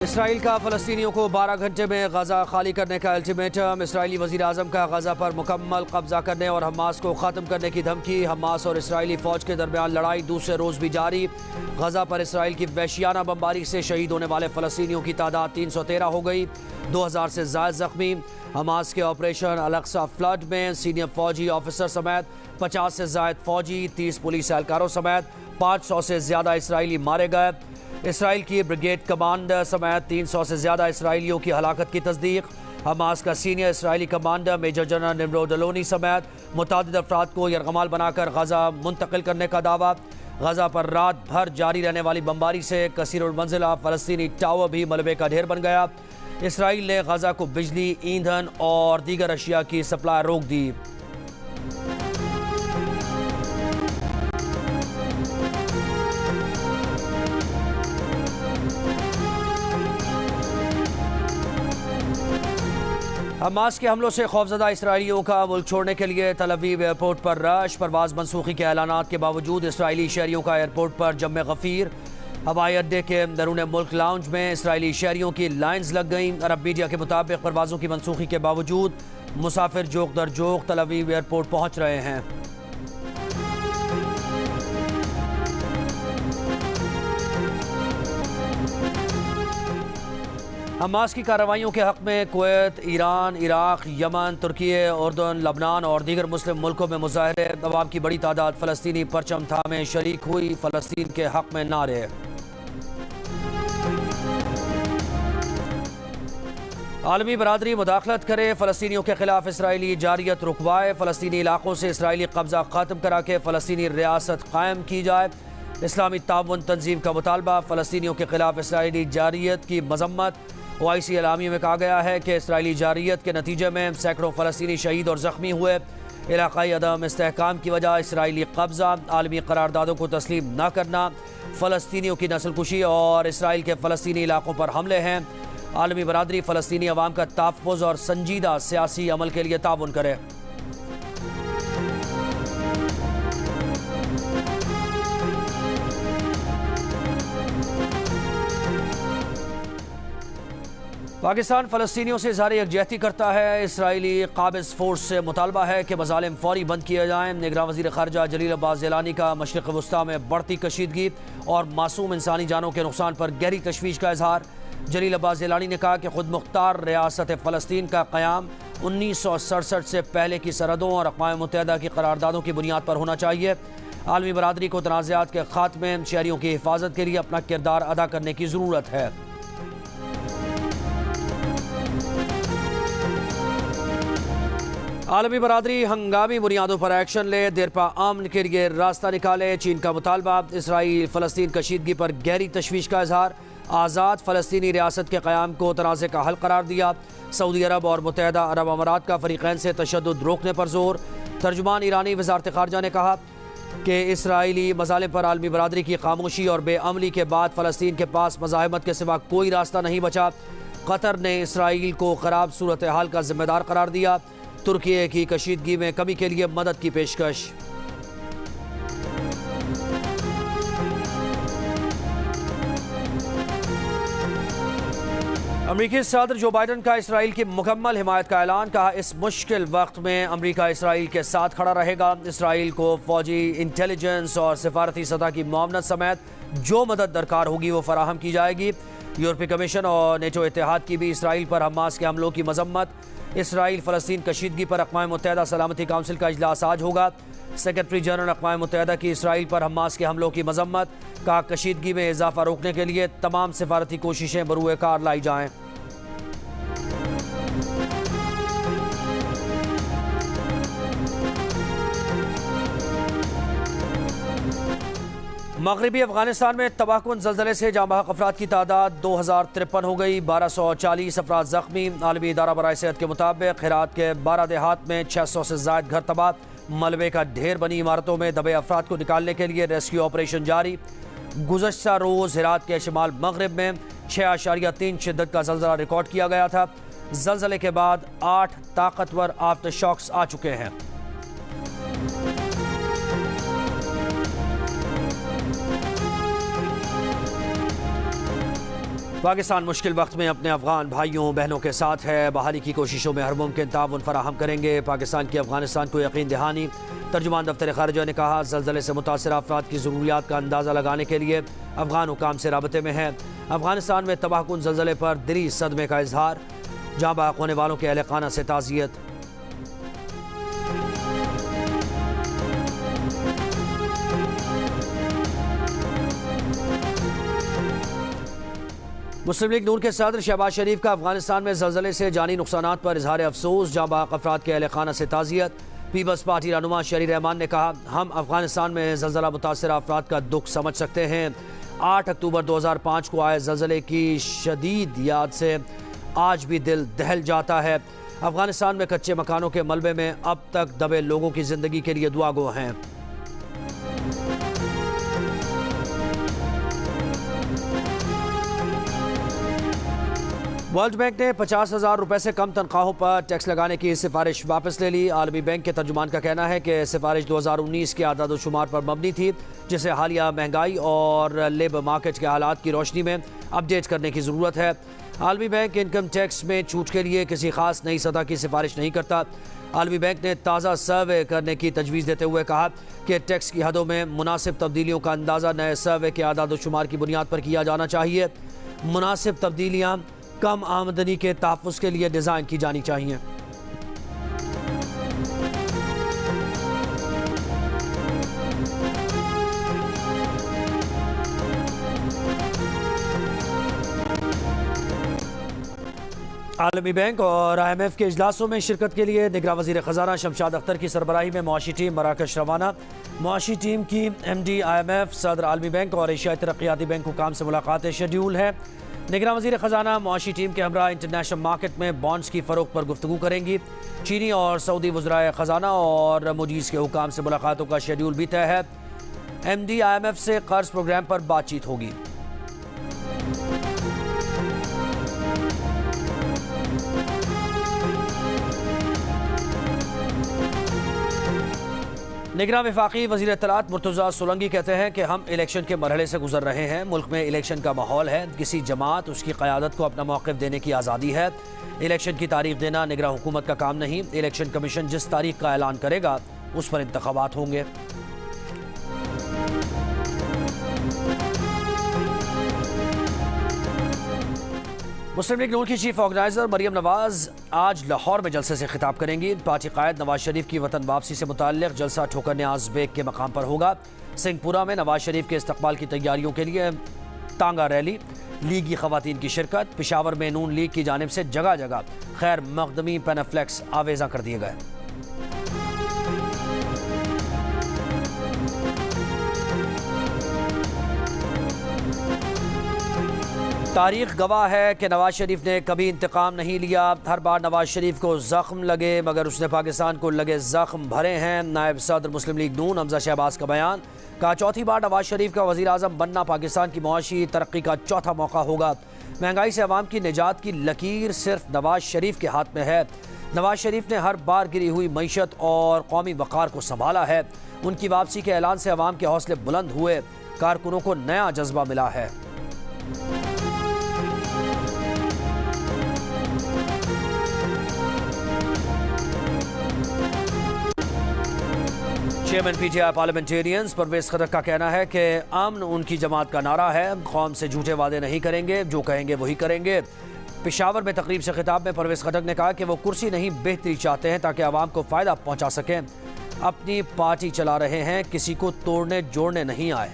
Israel का फ़लस्तीनियों को 12 घंटे में गजा खाली करने का अल्टीमेटम। इसराइली वज़ीर आज़म का गजा पर मुकम्मल कब्जा करने और हमास को ख़त्म करने की धमकी। हमास और इसराइली फ़ौज के दरमियान लड़ाई दूसरे रोज़ भी जारी। गजा पर इसराइल की वहशियाना बमबारी से शहीद होने वाले फ़लस्तीनियों की तादाद 313 हो गई। 2000 से ज़ायद ज़ख्मी। हमास के ऑपरेशन अल-अक्सा फ्लड में सीनियर फ़ौजी ऑफिसर समेत 50 से ज़ायद फ़ौजी, 30 पुलिस एहलकारों समेत 500 से ज़्यादा इसराइली मारे गए। इसराइल की ब्रिगेड कमांडर समेत 300 से ज़्यादा इसराइलियों की हलाकत की तस्दीक। हमास का सीनियर इसराइली commander major general Nimrod Aloni समेत मुतअद्दिद अफराद को यरगमाल बनाकर गजा मुंतकिल करने का दावा। गजा पर रात भर जारी रहने वाली बमबारी से कसीरुल मंजिला फ़लस्तीनी टावर भी मलबे का ढेर बन गया। इसराइल ने गजा को बिजली, ईंधन और दीगर अशिया की सप्लाई रोक दी। हमास के हमलों से खौफजदा इसराइलियों का मुल्क छोड़ने के लिए तल अवीव एयरपोर्ट पर रश। परवाज़ मनसूखी के ऐलानात के बावजूद इसराइली शहरियों का एयरपोर्ट पर जम गफ़ीर। हवाई अड्डे के दरून मुल्क लाउंज में इसराइली शहरियों की लाइन्स लग गईं। अरब मीडिया के मुताबिक परवाज़ों की मनसूखी के बावजूद मुसाफिर जोक दर जोक तल अवीव एयरपोर्ट पहुँच रहे हैं। हमास की कार्रवाइयों के हक़ में कुवैत, ईरान, इराक़, यमन, तुर्की, उर्दन, लबनान और दीगर मुस्लिम मुल्कों में मुजाहरे। अवाम की बड़ी तादाद फ़लस्तीनी परचम थामे शरीक हुई। फ़लस्तीन के हक़ में नारे। आलमी बरादरी मुदाखलत करे, फ़लस्तीनियों के खिलाफ इसराइली जारियत रुकवाए। फ़लस्तीनी इलाकों से इसराइली कब्ज़ा ख़त्म करा के फ़लस्तीनी रियासत कायम की जाए। इस्लामी ताउन तंजीम का मुतालबा। फ़लस्तीनियों के खिलाफ इसराइली जारियत की मजम्मत। OIC एलामी में कहा गया है कि इसराइली जारियत के नतीजे में सैकड़ों फ़लस्तीनी शहीद और ज़ख्मी हुए। इलाक़ाई अदम इस्तेहकाम की वजह इसराइली कब्ज़ा, आलमी करारदादों को तस्लीम न करना, फ़लस्तीनियों की नस्लकुशी और इसराइल के फ़लस्तीनी इलाकों पर हमले हैं। आलमी बरादरी फ़लस्तीनी अवाम का तहफ़्फ़ुज़ और संजीदा सियासी अमल के लिए ताउन करे। पाकिस्तान फ़लस्तीनियों से इज़हार यकजहती करता है। इसराइली काबिज़ फ़ोर्स से मुतालबा है कि मज़ालिम फ़ौरी बंद किए जाएँ। निगरान वज़ीर ख़ारजा जलील अब्बास ज़ैलानी का मशरिक़ वस्ता में बढ़ती कशीदगी और मासूम इंसानी जानों के नुकसान पर गहरी तशवीश का इज़हार। जलील अब्बास ज़ैलानी ने कहा कि खुद मुख्तार रियासत फ़लस्तीन का क़याम 1967 से पहले की सरहदों और अक़वाम मुत्तहिदा की करारदादों की बुनियाद पर होना चाहिए। आलमी बरादरी को तनाज़ात के ख़ात्मे, शहरियों की हिफाजत के लिए अपना किरदार अदा करने की ज़रूरत है। आलमी बरादरी हंगामी बुनियादों पर एक्शन ले, देरपा अमन के लिए रास्ता निकाले। चीन का मुतालबा। इसराइल फ़लस्तीन कशीदगी पर गहरी तशवीश का इजहार। आज़ाद फ़लस्तीनी रियासत के क़याम को तनाज़े का हल करार दिया। सऊदी अरब और मुत्तहिदा अरब अमारात का फ़रीक़ैन से तशद्दुद रोकने पर जोर। तर्जुमान ईरानी वज़ारत ख़ारजा ने कहा कि इसराइली मज़ालिम पर आलमी बरादरी की खामोशी और बेअमली के बाद फ़लस्तीन के पास मज़ाहमत के सिवा कोई रास्ता नहीं बचा। कतर ने इसराइल को ख़राब सूरत हाल का ज़िम्मेदार करार दिया। तुर्की की कशीदगी में कमी के लिए मदद की पेशकश। अमरीकी सदर जो बाइडन का इसराइल की मुकम्मल हिमायत का ऐलान। कहा, इस मुश्किल वक्त में अमरीका इसराइल के साथ खड़ा रहेगा। इसराइल को फौजी, इंटेलिजेंस और सिफारती सतह की मुआवनत समेत जो मदद दरकार होगी वो फराहम की जाएगी। यूरोपीय कमीशन और नेटो इत्तेहाद की भी इसराइल पर हमास के हमलों की मजम्मत। इसराइल फ़लस्तीन कशीदगी पर अक़वाम मुत्तहिदा सलामती काउंसिल का इजलास आज होगा। सेक्रेटरी जनरल अक़वाम मुत्तहिदा की इसराइल पर हमास के हमलों की मजम्मत। कहा, कशीदगी में इजाफा रोकने के लिए तमाम सिफारती कोशिशें बरूए कार लाई जाएँ। मगरबी अफगानिस्तान में तबाहकुन ज़लज़ले से जाँ बहक अफराद की तादाद 2053 हो गई। 1240 अफराद ज़ख्मी। आलमी इदारा बराए सेहत के मुताबिक हेरात के 12 देहात में 600 से ज़ायद घर तबाह। मलबे का ढेर बनी इमारतों में दबे अफराद को निकालने के लिए रेस्क्यू ऑपरेशन जारी। गुज़श्ता रोज़ हेरात के शिमाल मगरब में 6.3 शिद्दत का ज़लज़ला रिकॉर्ड किया गया था। ज़लज़ले के बाद 8 ताकतवर आफ्टर शॉक्स आ चुके हैं। पाकिस्तान मुश्किल वक्त में अपने अफगान भाइयों बहनों के साथ है। बहाली की कोशिशों में हर मुमकिन ताउन फराहम करेंगे। पाकिस्तान की अफगानिस्तान को यकीन दहानी। तर्जुमान दफ्तर खारजा ने कहा, ज़लज़ले से मुतासर अफराद की ज़रूरियात का अंदाज़ा लगाने के लिए अफगान हुकाम से राबते में है। अफगानिस्तान में तबाहकुन ज़लज़ले पर दिली सदमे का इजहार। जाँ बहक होने वालों के अहले खाना से ताज़ियत। मुस्लिम लीग नून के सदर शहबाज शरीफ का अफगानिस्तान में ज़लज़ले से जानी नुकसानात पर इजहार अफसोस। जाँ बहक अफराद के अहले खाना से ताज़ियत। पीपल्स पार्टी रहनुमा शरीर रहमान ने कहा, हम अफगानिस्तान में ज़लज़ला मुतासर अफराद का दुख समझ सकते हैं। 8 अक्टूबर 2005 को आए ज़लज़ले की शदीद याद से आज भी दिल दहल जाता है। अफगानिस्तान में कच्चे मकानों के मलबे में अब तक दबे लोगों की ज़िंदगी के लिए दुआ गो हैं। वर्ल्ड बैंक ने 50,000 रुपये से कम तनख्वाहों पर टैक्स लगाने की सिफारिश वापस ले ली। आलमी बैंक के तर्जुमान का कहना है कि सिफारिश 2019 के आदाद शुमार पर मबनी थी, जिसे हालिया महंगाई और लेबर मार्केट के हालात की रोशनी में अपडेट करने की ज़रूरत है। आलमी बैंक इनकम टैक्स में छूट के लिए किसी खास नई सतह की सिफारिश नहीं करता। आलमी बैंक ने ताज़ा सर्वे करने की तजवीज़ देते हुए कहा कि टैक्स की हदों में मुनासिब तब्दीलियों का अंदाज़ा नए सर्वे के आदाद शुमार की बुनियाद पर किया जाना चाहिए। मुनासिब तब्दीलियाँ कम आमदनी के तहफ़्फ़ुज़ के लिए डिज़ाइन की जानी चाहिए। आलमी बैंक और IMF के इजलासों में शिरकत के लिए निगरान वज़ीर ख़ज़ाना शमशाद अख्तर की सरबराही में मुआशी टीम मराकश रवाना। मुआशी टीम की MD IMF, सदर आलमी बैंक और एशियाई तरक्याती बैंक हुकाम से मुलाकातें शेड्यूल है। निगरान वज़ीर ख़ज़ाना मुआशी टीम के हमरा इंटरनेशनल मार्केट में बॉन्ड्स की फ़रोख्त पर गुफ्तगू करेंगी। चीनी और सऊदी वज़राए ख़ज़ाना और मूडीज़ के हुकाम से मुलाकातों का शेड्यूल भी तय है। MD IMF से कर्ज प्रोग्राम पर बातचीत होगी। निगरान वफाकी वज़ीर इत्तलात मुर्तज़ा सोलंकी कहते हैं कि हम इलेक्शन के मरहले से गुजर रहे हैं। मुल्क में इलेक्शन का माहौल है। किसी जमात उसकी क़यादत को अपना मौक़िफ़ देने की आज़ादी है। इलेक्शन की तारीख देना निगरान हुकूमत का काम नहीं। इलेक्शन कमीशन जिस तारीख का ऐलान करेगा उस पर इंतख़ाबात होंगे। मुस्लिम लीग नून की चीफ ऑर्गेनाइजर मरियम नवाज आज लाहौर में जलसे से खिताब करेंगी। पार्टी कायद नवाज शरीफ की वतन वापसी से मुताल्लिक़ जलसा ठोकर न्याज़ बेग के मकाम पर होगा। सिंहपुरा में नवाज शरीफ के इस्तकबाल की तैयारियों के लिए तांगा रैली, लीगी ख़वातीन की शिरकत। पेशावर में नून लीग की जानिब से जगह जगह खैर मकदमी पेनाफ्लेक्स आवेज़ा कर दिए गए। तारीख गवाह है कि नवाज शरीफ ने कभी इंतकाम नहीं लिया। हर बार नवाज शरीफ को ज़ख्म लगे मगर उसने पाकिस्तान को लगे ज़ख्म भरे हैं। नायब सदर मुस्लिम लीग नून हमजा शहबाज का बयान। कहा, चौथी बार नवाज शरीफ का वज़ीर आज़म बनना पाकिस्तान की मुआशी तरक्की का चौथा मौका होगा। महंगाई से अवाम की निजात की लकीर सिर्फ नवाज शरीफ के हाथ में है। नवाज शरीफ ने हर बार गिरी हुई मईशत और कौमी वक़ार को संभाला है। उनकी वापसी के ऐलान से अवाम के हौसले बुलंद हुए। कारकुनों को नया जज्बा मिला है। चेयरमैन PTI पार्लियामेंटेरियंस परवेज़ खटक का कहना है कि अमन उनकी जमात का नारा है। कौम से झूठे वादे नहीं करेंगे, जो कहेंगे वही करेंगे। पेशावर में तकरीब से खिताब में परवेज़ खटक ने कहा कि वो कुर्सी नहीं बेहतरी चाहते हैं ताकि आवाम को फ़ायदा पहुँचा सकें। अपनी पार्टी चला रहे हैं, किसी को तोड़ने जोड़ने नहीं आए।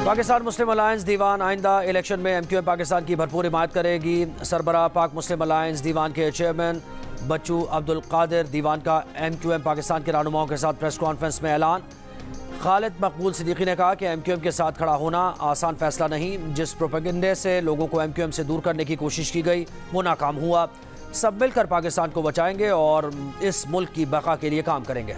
पाकिस्तान मुस्लिम अलायंस दीवान आइंदा इलेक्शन में MQM पाकिस्तान की भरपूर हिमायत करेगी। सरबराह पाक मुस्लिम अलायंस दीवान के चेयरमैन बच्चू अब्दुल कादिर दीवान का MQM पाकिस्तान के रहनुमाओं के साथ प्रेस कॉन्फ्रेंस में ऐलान। खालिद मकबूल सिद्दीकी ने कहा कि MQM के साथ खड़ा होना आसान फैसला नहीं। जिस प्रोपेगेंडे से लोगों को MQM से दूर करने की कोशिश की गई वो नाकाम हुआ। सब मिलकर पाकिस्तान को बचाएंगे और इस मुल्क की बका के लिए काम करेंगे।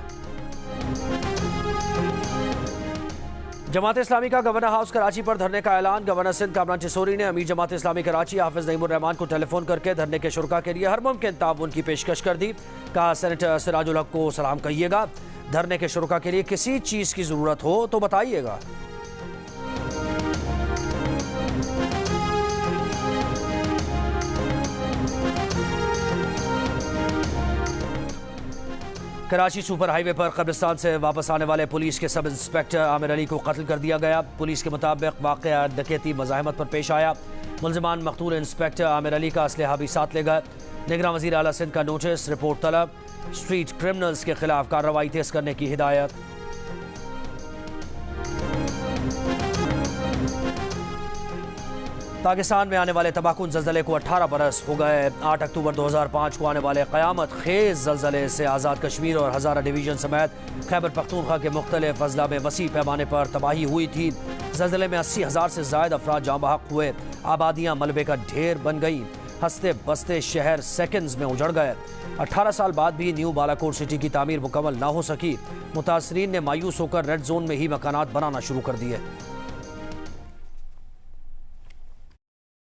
जमात इस्लामी का गवर्नर हाउस कराची पर धरने का ऐलान। गवर्नर सिंध कामरान चिसोरी ने अमीर जमात इस्लामी कराची हाफिज नईमुर रहमान को टेलीफोन करके धरने के शुरका के लिए हर मुमकिन ताउन की पेशकश कर दी। कहा, सेनेटर सिराजुल हक को सलाम कहिएगा। धरने के शुरुका के लिए किसी चीज़ की ज़रूरत हो तो बताइएगा। कराची सुपर हाईवे पर कब्रिस्तान से वापस आने वाले पुलिस के सब इंस्पेक्टर आमिर अली को कत्ल कर दिया गया। पुलिस के मुताबिक वाक़या डकैती मज़ाहमत पर पेश आया। मुल्ज़िमान मक़तूल इंस्पेक्टर आमिर अली का असलहा भी साथ ले गए। निगरान वज़ीर आला सिंध का नोटिस, रिपोर्ट तलब, स्ट्रीट क्रिमिनल्स के खिलाफ कार्रवाई तेज़ करने की हिदायत। पाकिस्तान में आने वाले तबाहकुन ज़लज़ले को 18 बरस हो गए। 8 अक्टूबर 2005 को आने वाले क़यामत खेज़ ज़लज़ले से आज़ाद कश्मीर और हज़ारा डिवीज़न समेत खैबर पख्तूनख्वा के मुख्तलिफ अज़ला में वसी पैमाने पर तबाही हुई थी। ज़लज़ले में 80,000 से ज़ायद अफराद जाँ बहक हुए। आबादियाँ मलबे का ढेर बन गईं। हंसते बसते शहर सेकंड्स में उजड़ गए। 18 साल बाद भी न्यू बालाकोट सिटी की तामीर मुकम्मल ना हो सकी। मुतासरीन ने मायूस होकर रेड जोन में ही मकानात बनाना शुरू कर दिए।